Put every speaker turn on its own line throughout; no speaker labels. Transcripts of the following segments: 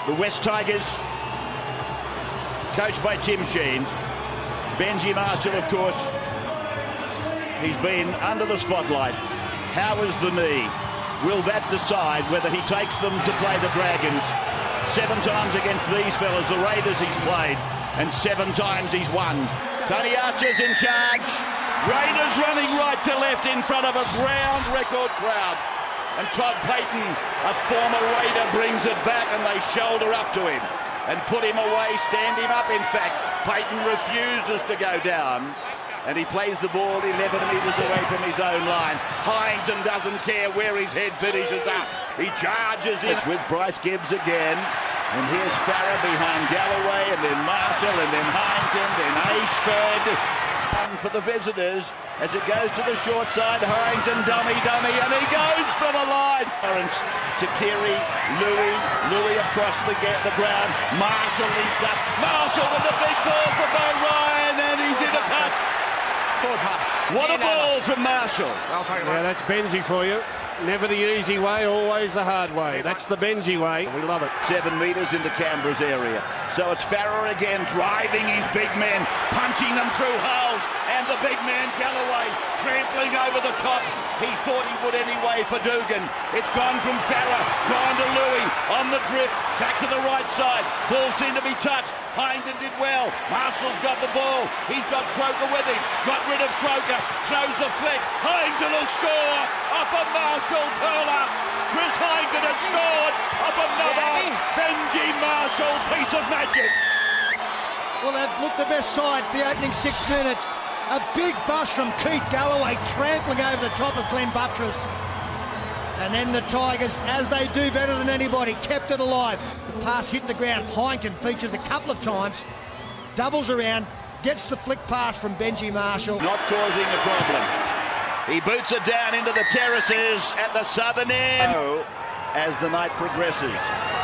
The Wests Tigers, coached by Tim Sheen. Benji Marshall, of course, he's been under the spotlight. How is the knee? Will that decide whether he takes them to play the Dragons? 7 times against these fellas, the Raiders he's played, and 7 times he's won. Tony Archer's in charge. Raiders running right to left in front of a ground record crowd. And Todd Payton, a former Raider, brings it back and they shoulder up to him and put him away, stand him up. In fact, Payton refuses to go down and he plays the ball 11 metres away from his own line. Hyington doesn't care where his head finishes up. He charges in. It's with Bryce Gibbs again. And here's Farah behind Galloway and then Marshall and then Hyington, then Ashford. For the visitors as it goes to the short side. Hyington dummy, and he goes for the line. To Keary, Louis across the ground. Marshall links up. Marshall with a big ball for Bo Ryan, and he's in a touch.
Forward pass.
What a ball from Marshall.
Yeah, that's Benji for you. Never the easy way, always the hard way. That's the Benji way. We love it.
7 metres into Canberra's area. So it's Farah again, driving his big men, punching them through holes. And the big man, Galloway, trampling over the top. He thought he would anyway for Dugan. It's gone from Farah, gone to Louis, on the drift, back to the right side. Ball seemed to be touched. Hyington did well. Marshall's got the ball. He's got Croker with him. Got rid of Croker. Throws the flick. Hyington will score off a Marshall curler. Chris Hyington has scored off another Benji Marshall piece of magic.
Well, they've looked the best side the opening 6 minutes. A big bust from Keith Galloway trampling over the top of Glenn Buttress. And then the Tigers, as they do better than anybody, kept it alive. The pass hit the ground. Hyington features a couple of times, doubles around, gets the flick pass from Benji Marshall.
Not causing a problem. He boots it down into the terraces at the southern end. As the night progresses,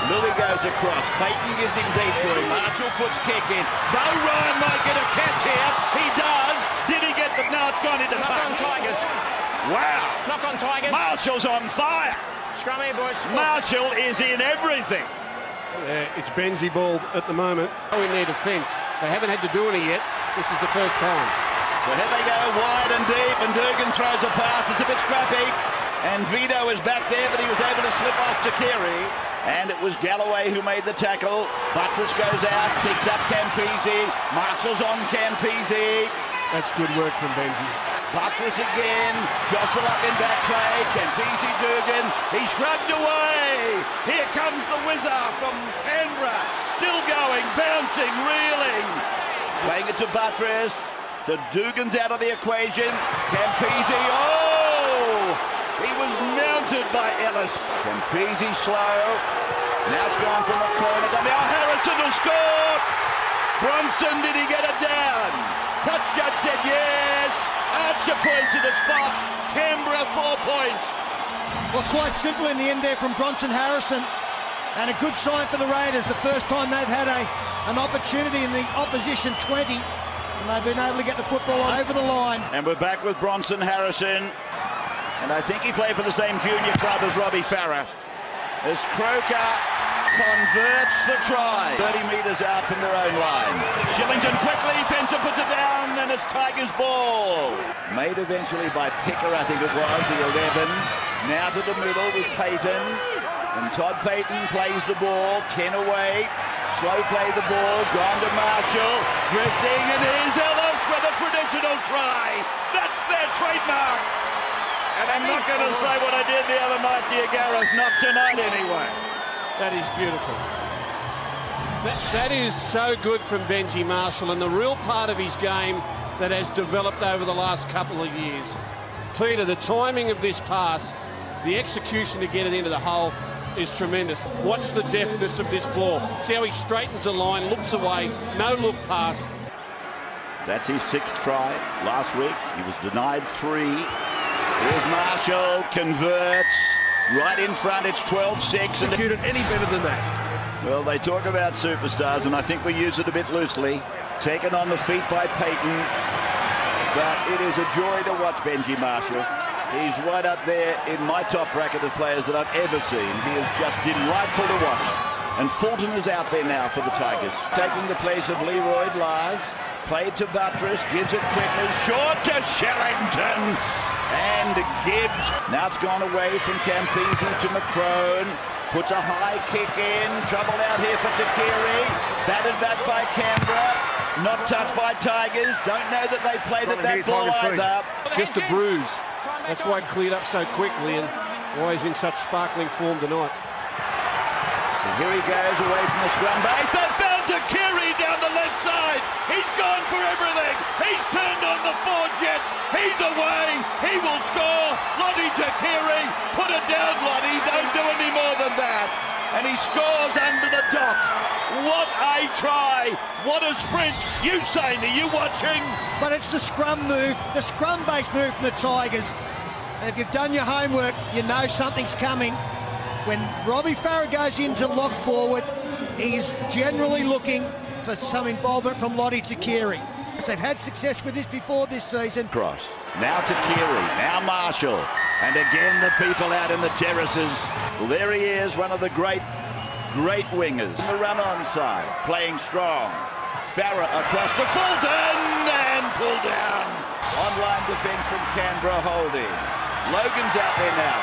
Louis goes across. Payton gives him deep to him. Marshall puts kick in. Bo Ryan might get a catch here. He does. Did he get the... No, it's gone into touch.
Knock on Tigers.
Wow.
Knock on Tigers.
Marshall's on fire.
Scrum here, boys.
Marshall is in everything.
Yeah, it's Benji ball at the moment. In their defence. They haven't had to do any yet. This is the first time.
So here they go, wide and deep, and Dugan throws a pass. It's a bit scrappy. And Vito is back there, but he was able to slip off to Keary. And it was Galloway who made the tackle. Buttress goes out, picks up Campese. Marshall's on Campese.
That's good work from Benji.
Buttress again, jostle up in back play, Campese Dugan, he shrugged away. Here comes the whizzer from Canberra, still going, bouncing, reeling. Playing it to Buttress, so Dugan's out of the equation. Campese, he was mounted by Ellis. Campese slow, now it's gone from the corner. Harrison will score. Bronson, did he get it down? Touch judge said yes. Archer points to the spot. Canberra 4 points.
Well, quite simple in the end there from Bronson Harrison. And a good sign for the Raiders. The first time they've had an opportunity in the opposition 20. And they've been able to get the football over the line.
And we're back with Bronson Harrison. And I think he played for the same junior club as Robbie Farah. As Croker converts the try. 30 metres out from their own line. Shillington quickly, Fencer puts it down, and it's Tigers' ball. Made eventually by Picker, I think it was, the 11. Now to the middle with Payton. And Todd Payton plays the ball. Ken away. Slow play the ball. Gone to Marshall. Drifting, and here's Ellis with a traditional try. That's their trademark. And I'm not going to say what I did the other night to you, Gareth. Not tonight, anyway.
That is beautiful. That is so good from Benji Marshall, and the real part of his game that has developed over the last couple of years. Peter, the timing of this pass, the execution to get it into the hole is tremendous. Watch the deftness of this ball. See how he straightens the line, looks away, no look pass.
That's his 6th try last week. He was denied 3. Here's Marshall, converts. Right in front, it's 12-6. And
any better than that?
Well, they talk about superstars, and I think we use it a bit loosely. Taken on the feet by Payton. But it is a joy to watch Benji Marshall. He's right up there in my top bracket of players that I've ever seen. He is just delightful to watch. And Fulton is out there now for the Tigers. Taking the place of Leroy Lars. Played to Buttress, gives it quickly, short to Shellington. And Gibbs. Now it's gone away from Campese to McCrone. Puts a high kick in. Trouble out here for Takiri. Batted back by Canberra. Not touched by Tigers. Don't know that they played at that ball either.
Just a bruise. That's why it cleared up so quickly and why he's in such sparkling form tonight.
So here he goes away from the scrum base. They found Takiri down the left side. He's gone for everything. He's turned on the 4 Jets. He's away. He will score. Lottie Takiri. Put it down, Lottie. Don't do any more than that. And he scores under the dot. What a try. What a sprint. You saying, are you watching?
But it's the scrum move, the scrum-based move from the Tigers. And if you've done your homework, you know something's coming. When Robbie Farah goes in to lock forward, he's generally looking for some involvement from Lottie Takiri. They've had success with this before this season.
Cross. Now Takiri. Now Marshall. And again the people out in the terraces. Well, there he is, one of the great wingers. The run-on side, playing strong. Farah across to Fulton and pulled down. On-line defence from Canberra holding. Logan's out there now.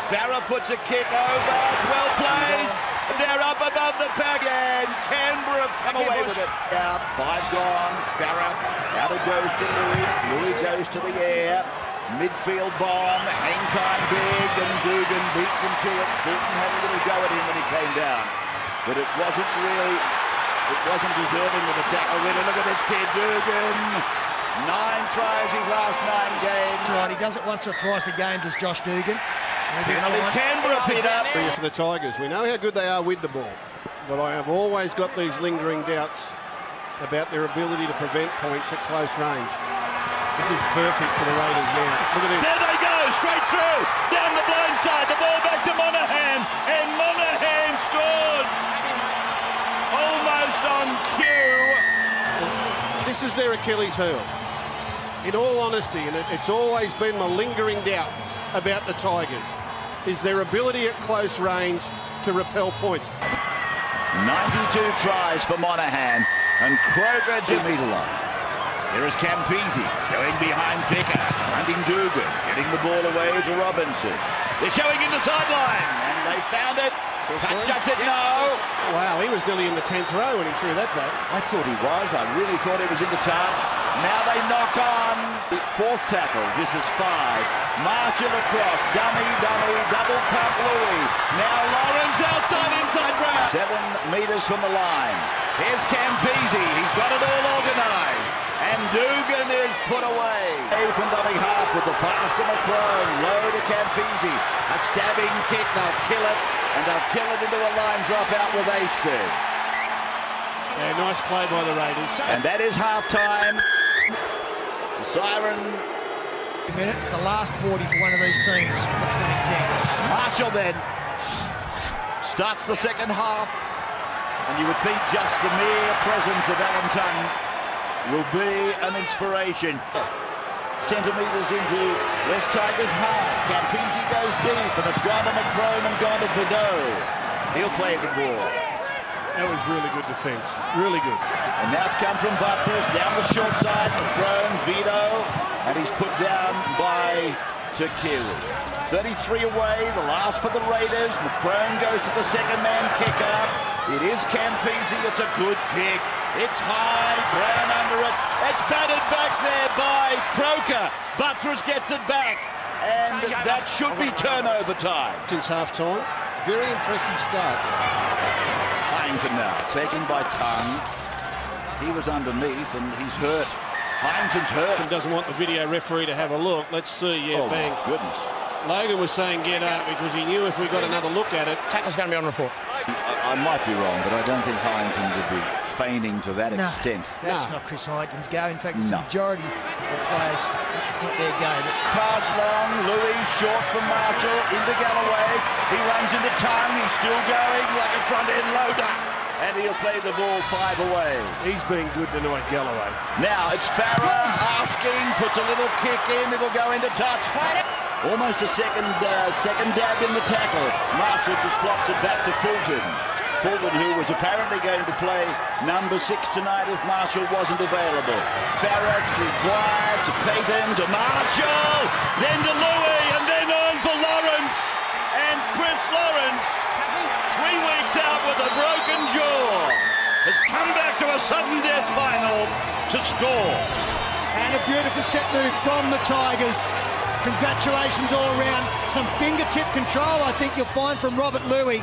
Farah puts a kick over. It's well placed. They're up above the pack and Canberra have come away with it. Out, 5 gone. Farah out it goes to Louis. Louis goes to the air. Midfield bomb, hang time big, and Dugan beat them to it. Fulton had a little go at him when he came down, but it wasn't deserving of a tackle. Really, look at this kid, Dugan. 9 tries his last 9 games.
Right, he does it once or twice a game, does Josh Dugan.
Penalty Canberra, Peter.
For the Tigers, we know how good they are with the ball, but I have always got these lingering doubts about their ability to prevent points at close range. This is perfect for the Raiders now. Look at this.
There they go, straight through, down the blind side, the ball back to Monahan, and Monahan scores. Almost on cue.
This is their Achilles heel. In all honesty, and it's always been my lingering doubt about the Tigers, is their ability at close range to repel points.
92 tries for Monahan, and Kroger to Meadalon. There is Campese going behind Picker, finding Dugan, getting the ball away to Robinson. They're showing him the sideline, and they found it. Touch shuts it, no.
Wow, he was nearly in the 10th row when he threw that back.
I thought he was. I really thought he was in the touch. Now they knock on. 4th tackle. This is 5. Marshall across. Dummy, double pump Louis. Now Lawrence outside, inside ground. 7 metres from the line. Here's Campese. He's got it all organised. And Dugan is put away. From dummy half with the pass to McCrone. Low to Campese. A stabbing kick. They'll kill it. And they'll kill it into a line dropout with Ace.
Yeah, nice play by the Raiders.
And that is half-time. The siren.
Minutes, the last 40 for one of these teams for 2010.
Marshall then starts the second half. And you would think just the mere presence of Alan Tongue will be an inspiration. Centimetres into Wests Tigers half. Campese goes deep, and it's gone to McCrone and gone to Vidot. He'll play the ball.
That was really good defence. Really good.
And now it's come from Buttress down the short side. McCrone, Vito, and he's put down by Takiri. 33 away, the last for the Raiders. McCrone goes to the second man kick up. It is Campese. It's a good kick. It's high, Brown under it. It's batted back there by Croker. Buttress gets it back. And that should be turnover time.
Since half-time, very impressive start.
Hyington now, taken by Tongue. He was underneath and he's hurt. Hyington's hurt.
And doesn't want the video referee to have a look. Let's see, yeah,
Oh,
bang.
my goodness.
Logan was saying get up because he knew if we got another look at it.
Tackle's going to be on report.
I might be wrong, but I don't think Hyington would be feigning to that extent.
That's not Chris Hyington's go. In fact, it's
No.
the majority of players. It's not their go.
Pass long, Louis short from Marshall into Galloway. He runs into Tongue. He's still going like a front end loader. And he'll play the ball 5 away.
He's been good tonight, Galloway.
Now it's Farah asking, puts a little kick in. It'll go into touch. Almost a second dab in the tackle. Marshall just flops it back to Fulton. Fulton, who was apparently going to play number 6 tonight if Marshall wasn't available. Farah through Dwyer to Payton to Marshall, then to Louis, and then on for Lawrence. And Chris Lawrence, 3 weeks out with a broken jaw, has come back to a sudden death final to score.
And a beautiful set move from the Tigers. Congratulations all around. Some fingertip control, I think you'll find, from Robert Louis.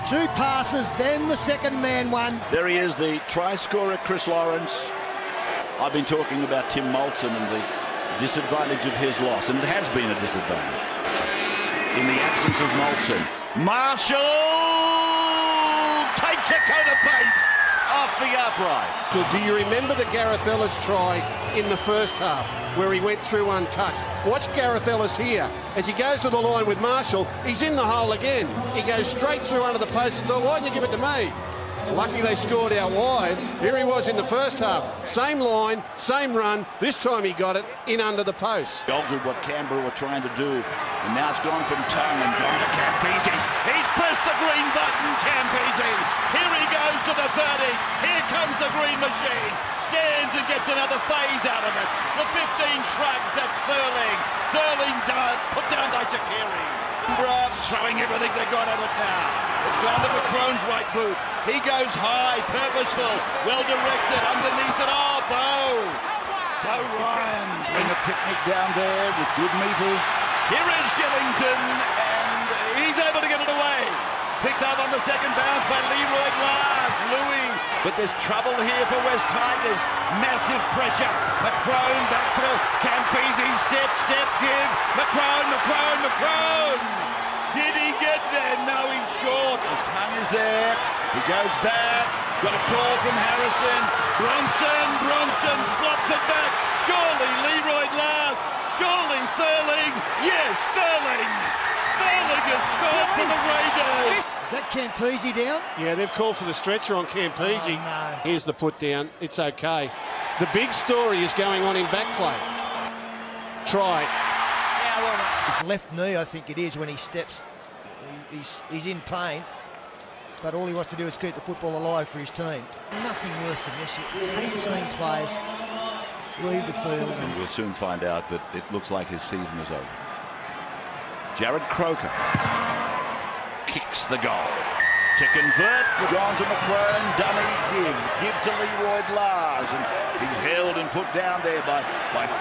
2 passes, then the second man one.
There he is, the try scorer, Chris Lawrence. I've been talking about Tim Moulton and the disadvantage of his loss, and it has been a disadvantage. In the absence of Moulton, Marshall takes a coat of paint off the upright.
So do you remember the Gareth Ellis try in the first half where he went through untouched? Watch Gareth Ellis here. As he goes to the line with Marshall, he's in the hole again. He goes straight through under the post and thought, why didn't you give it to me? Lucky they scored out wide. Here he was in the first half. Same line, same run. This time he got it in under the post.
Altered what Canberra were trying to do. And now it's gone from Tongue and gone to Campese. He's pressed the green button, Campese. Here he goes to the 30. Here comes the green machine. Stands and gets another phase out of it. The 15 shrugs, that's Thurling. Thurling put down by Takiri. Throwing everything they got at it now. It's gone to McCrone's right boot. He goes high, purposeful, well directed, underneath it. Oh, Bo Ryan. Bring a picnic down there with good meters. Here is Shillington, and he's able to get it away. Picked up on the second bounce by Leroy Glass. Louis. But there's trouble here for Wests Tigers. Massive pressure. McCrone back for Campese. Step, give. McCrone. Did he get there? No, he's short. The tongue is there. He goes back. Got a call from Harrison. Bronson flops it back. Surely Leroy Glass. Surely Thurling. Yes, Thurling. Thurling has scored for the Raiders.
Is that Campese down?
Yeah, they've called for the stretcher on Campese.
Oh, no.
Here's the put down. It's okay. The big story is going on in back play. Try.
Yeah, well, mate.
His left knee, I think it is, when he steps. He's in pain, but all he wants to do is keep the football alive for his team. Nothing worse than this. You hate seeing players leave the field.
And we'll soon find out, but it looks like his season is over. Jared Croker kicks the goal. To convert, gone to McCrone, dummy, give to Leroy Lars, and he's held and put down there by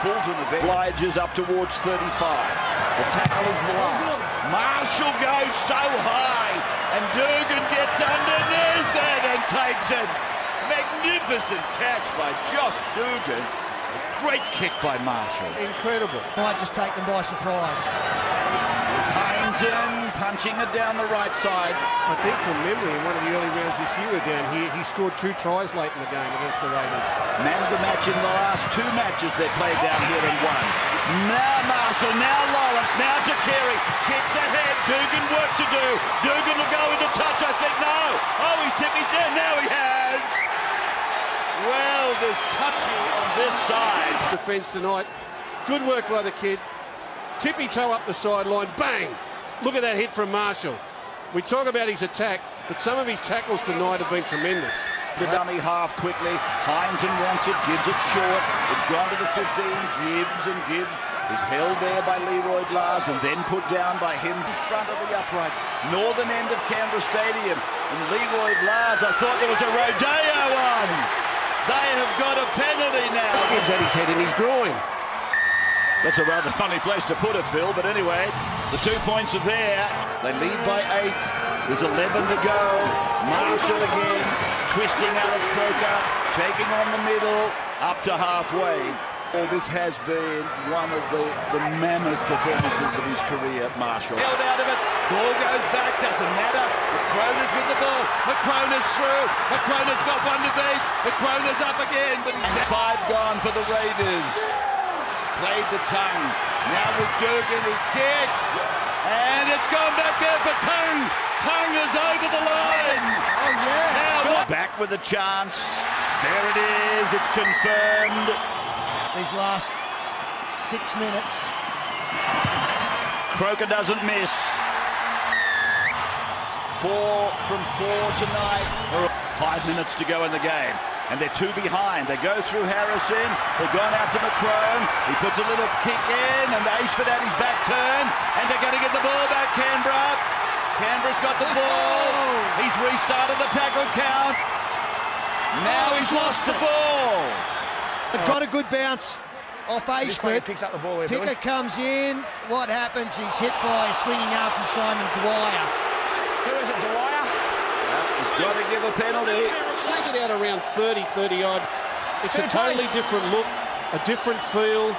Fulton. Obliges up towards 35. The tackle is the last. Marshall goes so high, and Durgan gets underneath it and takes it. Magnificent catch by Josh Durgan. A great kick by Marshall.
Incredible.
Might just take them by surprise.
There's Heinton punching it down the right side.
I think from memory, in one of the early rounds this year down here, he scored 2 tries late in the game against the Raiders.
Man of the match in the last 2 matches they played down here and won. Now Marshall, now Lawrence, now Takiri. Kicks ahead. Dugan work to do. Dugan will go into touch, I think. No. Oh, he's tipping down. Now he has. Well, there's touchy on this side.
Defence tonight. Good work by the kid. Tippy toe up the sideline. Bang! Look at that hit from Marshall. We talk about his attack, but some of his tackles tonight have been tremendous.
The dummy half quickly. Heinton wants it, gives it short. It's gone to the 15. Gibbs is held there by Leroy Lars and then put down by him in front of the uprights. Northern end of Canberra Stadium. And Leroy Lars, I thought there was a rodeo on. They have got a penalty now.
Gibbs had his head in his groin.
That's a rather funny place to put it, Phil, but anyway, the 2 points are there. They lead by 8. There's 11 to go. Marshall again, twisting out of Croker, taking on the middle, up to halfway. Well, this has been one of the mammoth performances of his career, Marshall. Held out of it, ball goes back, doesn't matter. McCrone's with the ball, McCrone's through, McCrone's got one to beat, McCrone's up again, but he's 5 gone for the Raiders. Played the tongue. Now with Durgan, he kicks. And it's gone back there for Tongue. Tongue is over the line.
Oh, yeah.
Now back with a chance. There it is. It's confirmed.
These last 6 minutes.
Croker doesn't miss. 4 from 4 tonight. 5 minutes to go in the game. And they're 2 behind. They go through Harrison. They've gone out to McCrone. He puts a little kick in, and Ashford had his back turned. And they're going to get the ball back, Canberra. Canberra's got the ball. He's restarted the tackle count. Now he's lost the ball.
Got a good bounce off Ashford.
Picks up the ball here,
Picker comes in. What happens? He's hit by a swinging arm from Simon Dwyer.
Who is it, Dwyer?
He's got to give a penalty.
Take it out around 30 odd. It's a totally different look, a different feel,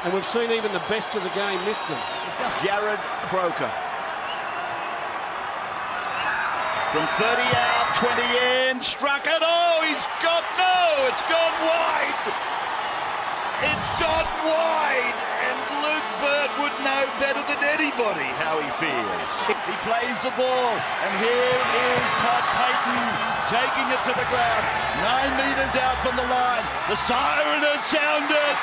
and we've seen even the best of the game miss them.
Jared Croker. From 30 out, 20 in, struck it. Oh, it's gone wide. It's gone wide, and Luke Burt would know better than anybody how he feels. He plays the ball, and here is Todd Payton taking it to the ground. 9 metres out from the line. The siren has sounded.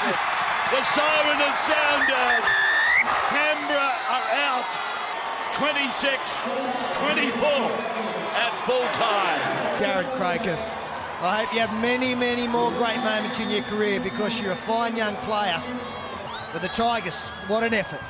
The siren has sounded. Canberra are out 26-24 at full time.
Jared Croker, I hope you have many, many more great moments in your career because you're a fine young player. But the Tigers, what an effort.